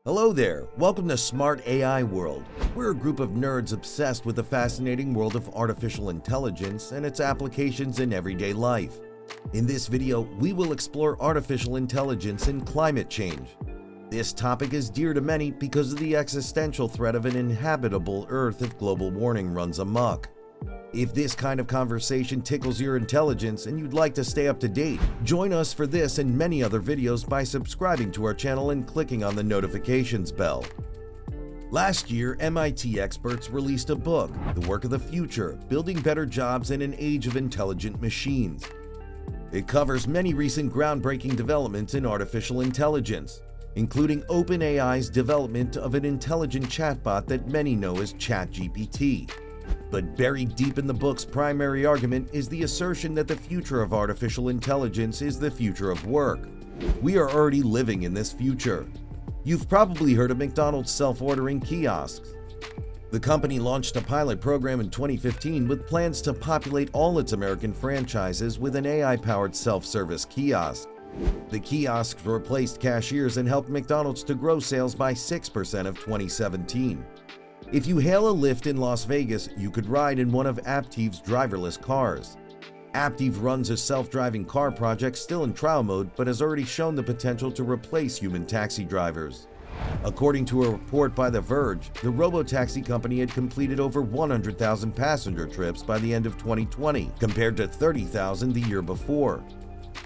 Hello there, welcome to Smart AI World. We're a group of nerds obsessed with the fascinating world of artificial intelligence and its applications in everyday life. In this video, we will explore artificial intelligence and climate change. This topic is dear to many because of the existential threat of an inhabitable Earth if global warming runs amok. If this kind of conversation tickles your intelligence and you'd like to stay up to date, join us for this and many other videos by subscribing to our channel and clicking on the notifications bell. Last year, MIT experts released a book, The Work of the Future: Building Better Jobs in an Age of Intelligent Machines. It covers many recent groundbreaking developments in artificial intelligence, including OpenAI's development of an intelligent chatbot that many know as ChatGPT. But buried deep in the book's primary argument is the assertion that the future of artificial intelligence is the future of work. We are already living in this future. You've probably heard of McDonald's self-ordering kiosks. The company launched a pilot program in 2015 with plans to populate all its American franchises with an AI-powered self-service kiosk. The kiosks replaced cashiers and helped McDonald's to grow sales by 6% of 2017. If you hail a Lyft in Las Vegas, you could ride in one of Aptiv's driverless cars. Aptiv runs a self-driving car project still in trial mode, but has already shown the potential to replace human taxi drivers. According to a report by The Verge, the robotaxi company had completed over 100,000 passenger trips by the end of 2020, compared to 30,000 the year before.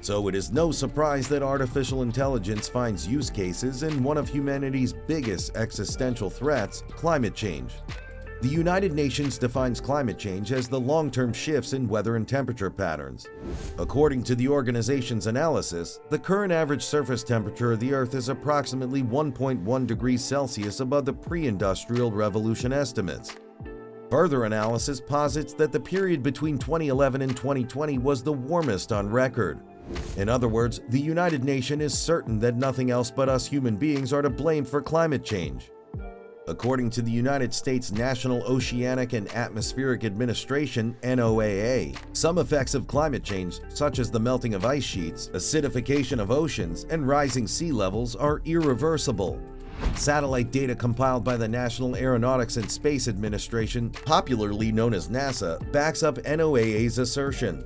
So it is no surprise that artificial intelligence finds use cases in one of humanity's biggest existential threats, climate change. The United Nations defines climate change as the long-term shifts in weather and temperature patterns. According to the organization's analysis, the current average surface temperature of the Earth is approximately 1.1 degrees Celsius above the pre-industrial revolution estimates. Further analysis posits that the period between 2011 and 2020 was the warmest on record. In other words, the United Nations is certain that nothing else but us human beings are to blame for climate change. According to the United States National Oceanic and Atmospheric Administration (NOAA), some effects of climate change, such as the melting of ice sheets, acidification of oceans, and rising sea levels, are irreversible. Satellite data compiled by the National Aeronautics and Space Administration, popularly known as NASA, backs up NOAA's assertion.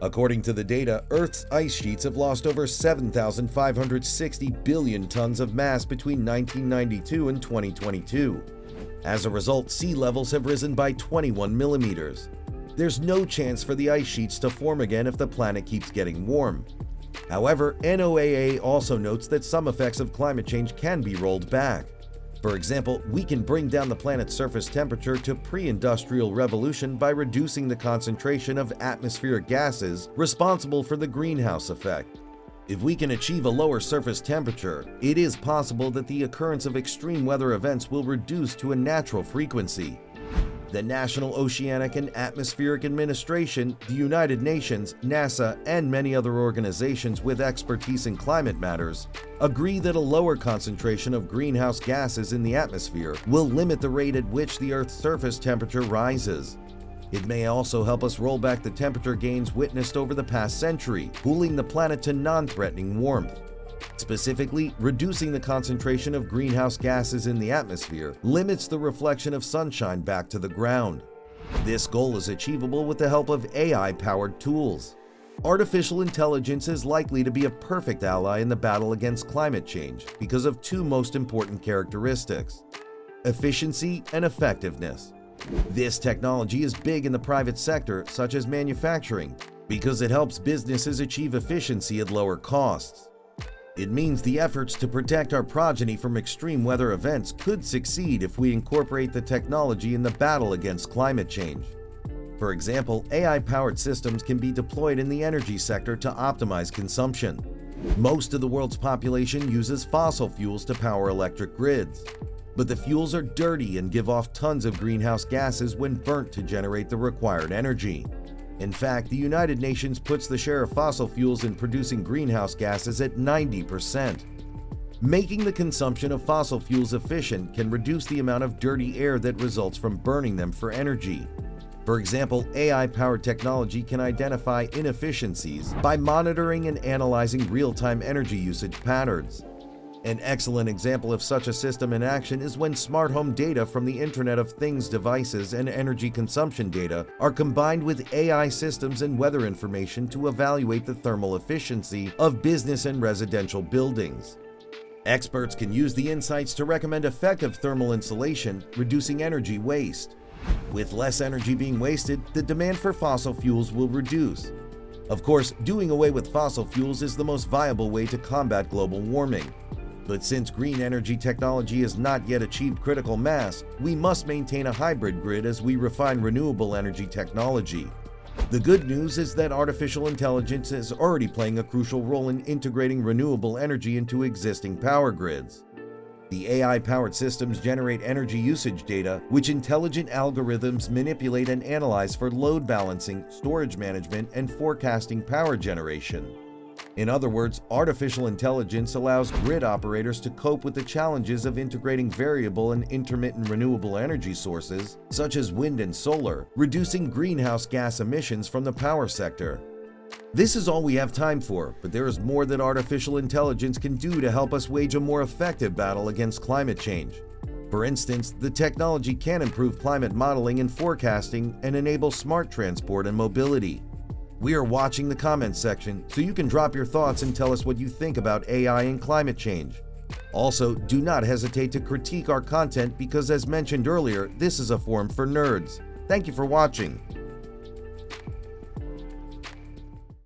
According to the data, Earth's ice sheets have lost over 7,560 billion tons of mass between 1992 and 2022. As a result, sea levels have risen by 21 millimeters. There's no chance for the ice sheets to form again if the planet keeps getting warm. However, NOAA also notes that some effects of climate change can be rolled back. For example, we can bring down the planet's surface temperature to pre-industrial revolution by reducing the concentration of atmospheric gases responsible for the greenhouse effect. If we can achieve a lower surface temperature, it is possible that the occurrence of extreme weather events will reduce to a natural frequency. The National Oceanic and Atmospheric Administration, the United Nations, NASA, and many other organizations with expertise in climate matters agree that a lower concentration of greenhouse gases in the atmosphere will limit the rate at which the Earth's surface temperature rises. It may also help us roll back the temperature gains witnessed over the past century, cooling the planet to non-threatening warmth. Specifically, reducing the concentration of greenhouse gases in the atmosphere limits the reflection of sunshine back to the ground. This goal is achievable with the help of AI-powered tools. Artificial intelligence is likely to be a perfect ally in the battle against climate change because of two most important characteristics: efficiency and effectiveness. This technology is big in the private sector, such as manufacturing, because it helps businesses achieve efficiency at lower costs. It means the efforts to protect our progeny from extreme weather events could succeed if we incorporate the technology in the battle against climate change. For example, AI-powered systems can be deployed in the energy sector to optimize consumption. Most of the world's population uses fossil fuels to power electric grids. But the fuels are dirty and give off tons of greenhouse gases when burnt to generate the required energy. In fact, the United Nations puts the share of fossil fuels in producing greenhouse gases at 90%. Making the consumption of fossil fuels efficient can reduce the amount of dirty air that results from burning them for energy. For example, AI-powered technology can identify inefficiencies by monitoring and analyzing real-time energy usage patterns. An excellent example of such a system in action is when smart home data from the Internet of Things devices and energy consumption data are combined with AI systems and weather information to evaluate the thermal efficiency of business and residential buildings. Experts can use the insights to recommend effective thermal insulation, reducing energy waste. With less energy being wasted, the demand for fossil fuels will reduce. Of course, doing away with fossil fuels is the most viable way to combat global warming. But since green energy technology has not yet achieved critical mass, we must maintain a hybrid grid as we refine renewable energy technology. The good news is that artificial intelligence is already playing a crucial role in integrating renewable energy into existing power grids. The AI-powered systems generate energy usage data, which intelligent algorithms manipulate and analyze for load balancing, storage management, and forecasting power generation. In other words, artificial intelligence allows grid operators to cope with the challenges of integrating variable and intermittent renewable energy sources, such as wind and solar, reducing greenhouse gas emissions from the power sector. This is all we have time for, but there is more that artificial intelligence can do to help us wage a more effective battle against climate change. For instance, the technology can improve climate modeling and forecasting and enable smart transport and mobility. We are watching the comments section, so you can drop your thoughts and tell us what you think about AI and climate change. Also, do not hesitate to critique our content because, as mentioned earlier, this is a forum for nerds. Thank you for watching.